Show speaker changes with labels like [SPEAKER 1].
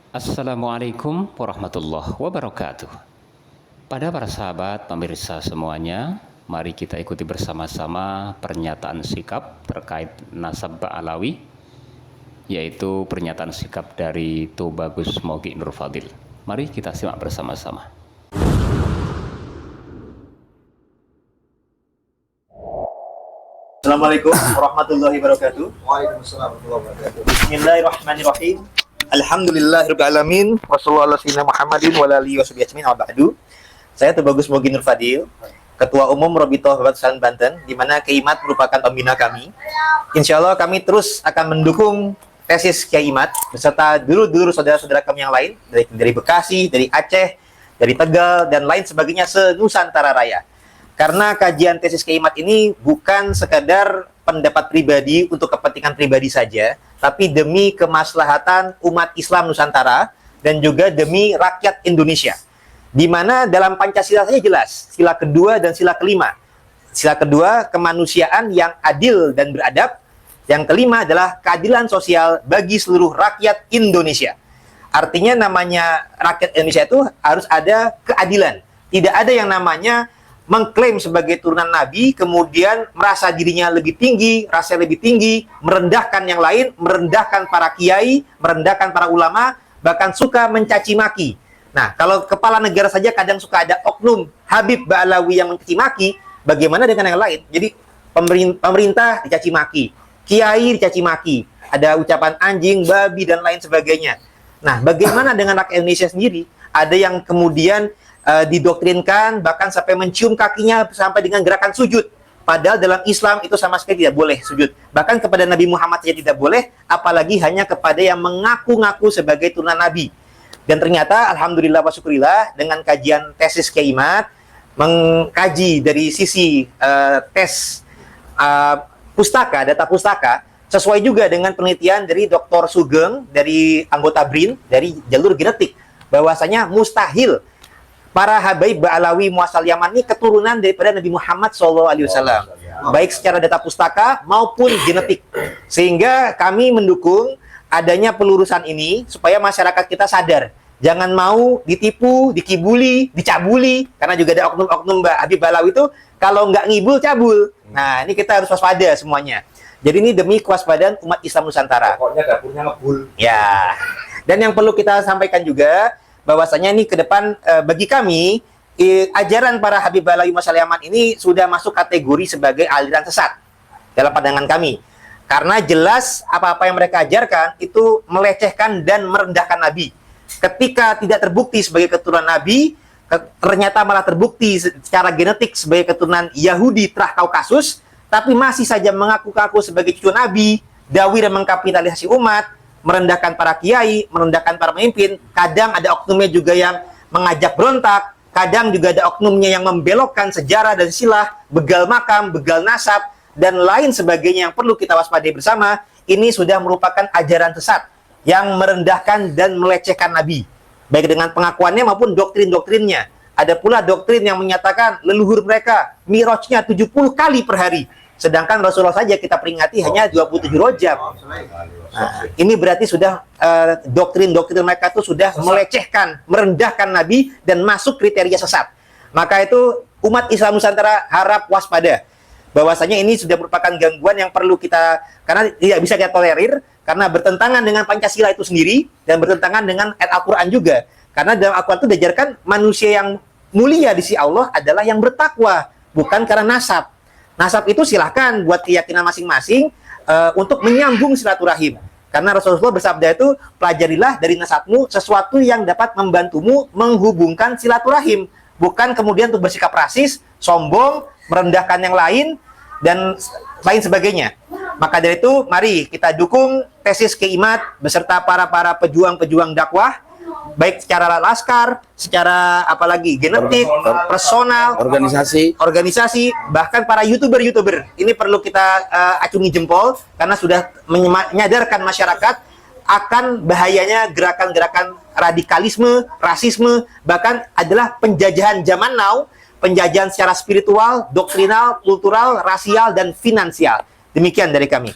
[SPEAKER 1] Assalamualaikum warahmatullahi wabarakatuh. Pada para sahabat pemirsa semuanya, mari kita ikuti bersama-sama pernyataan sikap terkait nasab Ba'alawi, yaitu pernyataan sikap dari Tubagus Mogi Nur Fadil. Mari kita simak bersama-sama.
[SPEAKER 2] Assalamualaikum warahmatullahi wabarakatuh.
[SPEAKER 3] Waalaikumsalam warahmatullahi wabarakatuh.
[SPEAKER 2] Bismillahirrahmanirrahim. Alhamdulillahirrahmanirrahim. Wassalamualaikum Muhammadin wa alihi washabihi ajmain wa ba'du. Saya Tubagus Mogi Nur Fadil, Ketua Umum Robitoh Batan Banten, di mana Kiai Imad merupakan pembina kami. Insya Allah kami terus akan mendukung tesis Kiai Imad beserta dulur-dulur saudara-saudara kami yang lain dari Bekasi, dari Aceh, dari Tegal dan lain sebagainya se-Nusantara Raya. Karena kajian tesis Kiai Imad ini bukan sekadar pendapat pribadi untuk kepentingan pribadi saja, tapi demi kemaslahatan umat Islam Nusantara dan juga demi rakyat Indonesia. Di mana dalam Pancasila saja jelas, sila kedua dan sila kelima. Sila kedua, kemanusiaan yang adil dan beradab. Yang kelima adalah keadilan sosial bagi seluruh rakyat Indonesia. Artinya namanya rakyat Indonesia itu harus ada keadilan. Tidak ada yang namanya mengklaim sebagai turunan Nabi, kemudian merasa dirinya lebih tinggi, rasa lebih tinggi, merendahkan yang lain, merendahkan para kiai, merendahkan para ulama, bahkan suka mencaci maki. Nah, kalau kepala negara saja kadang suka ada oknum Habib Ba'alawi yang mencaci maki, bagaimana dengan yang lain? Jadi pemerintah dicaci maki, kiai dicaci maki, ada ucapan anjing, babi, dan lain sebagainya. Nah, bagaimana dengan rakyat Indonesia sendiri? Ada yang kemudian didoktrinkan bahkan sampai mencium kakinya sampai dengan gerakan sujud, padahal dalam Islam itu sama sekali tidak boleh sujud, bahkan kepada Nabi Muhammad saja tidak boleh, apalagi hanya kepada yang mengaku-ngaku sebagai turunan Nabi. Dan ternyata alhamdulillah wa syukurillah dengan kajian tesis Kiai Imad mengkaji dari sisi tes pustaka, data pustaka, sesuai juga dengan penelitian dari Dr. Sugeng dari anggota BRIN dari jalur genetik, bahwasanya mustahil para Habaib Ba'alawi muasal Yaman ini keturunan daripada Nabi Muhammad SAW, baik secara data pustaka maupun genetik. Sehingga kami mendukung adanya pelurusan ini supaya masyarakat kita sadar, jangan mau ditipu, dikibuli, dicabuli, karena juga ada oknum-oknum Habib Ba'alawi itu kalau nggak ngibul cabul. Nah, ini kita harus waspada semuanya. Jadi ini demi kewaspadaan umat Islam Nusantara.
[SPEAKER 3] Pokoknya dapurnya ngebul.
[SPEAKER 2] Ya. Dan yang perlu kita sampaikan juga bahwasanya ini ke depan bagi kami ajaran para Habib Ba'alawi muasal Yaman ini sudah masuk kategori sebagai aliran sesat dalam pandangan kami. Karena jelas apa-apa yang mereka ajarkan itu melecehkan dan merendahkan Nabi. Ketika tidak terbukti sebagai keturunan Nabi, ternyata malah terbukti secara genetik sebagai keturunan Yahudi Trah Kaukasus, tapi masih saja mengaku-ngaku sebagai cucu Nabi, dawai dan mengkapitalisasi umat, merendahkan para kiai, merendahkan para pemimpin. Kadang ada oknumnya juga yang mengajak berontak, kadang juga ada oknumnya yang membelokkan sejarah dan silah, begal makam, begal nasab, dan lain sebagainya yang perlu kita waspadai bersama. Ini sudah merupakan ajaran sesat yang merendahkan dan melecehkan Nabi, baik dengan pengakuannya maupun doktrin-doktrinnya. Ada pula doktrin yang menyatakan leluhur mereka mirajnya 70 kali per hari, sedangkan Rasulullah saja kita peringati hanya 27 rojab. Nah, ini berarti sudah doktrin-doktrin mereka itu sudah melecehkan, merendahkan Nabi dan masuk kriteria sesat. Maka itu umat Islam Nusantara harap waspada bahwasanya ini sudah merupakan gangguan yang perlu kita, karena tidak bisa kita tolerir, karena bertentangan dengan Pancasila itu sendiri dan bertentangan dengan ayat Al-Quran juga. Karena dalam Al-Quran itu diajarkan manusia yang mulia di sisi Allah adalah yang bertakwa, bukan karena nasab. Nasab itu silahkan buat keyakinan masing-masing untuk menyambung silaturahim. Karena Rasulullah bersabda itu, pelajarilah dari nasabmu sesuatu yang dapat membantumu menghubungkan silaturahim. Bukan kemudian untuk bersikap rasis, sombong, merendahkan yang lain, dan lain sebagainya. Maka dari itu, mari kita dukung tesis Kiai Imad beserta para pejuang-pejuang dakwah, baik secara laskar, secara apalagi genetik, personal, organisasi, bahkan para youtuber. Ini perlu kita acungi jempol karena sudah menyadarkan masyarakat akan bahayanya gerakan-gerakan radikalisme, rasisme, bahkan adalah penjajahan zaman now, penjajahan secara spiritual, doktrinal, kultural, rasial, dan finansial. Demikian dari kami.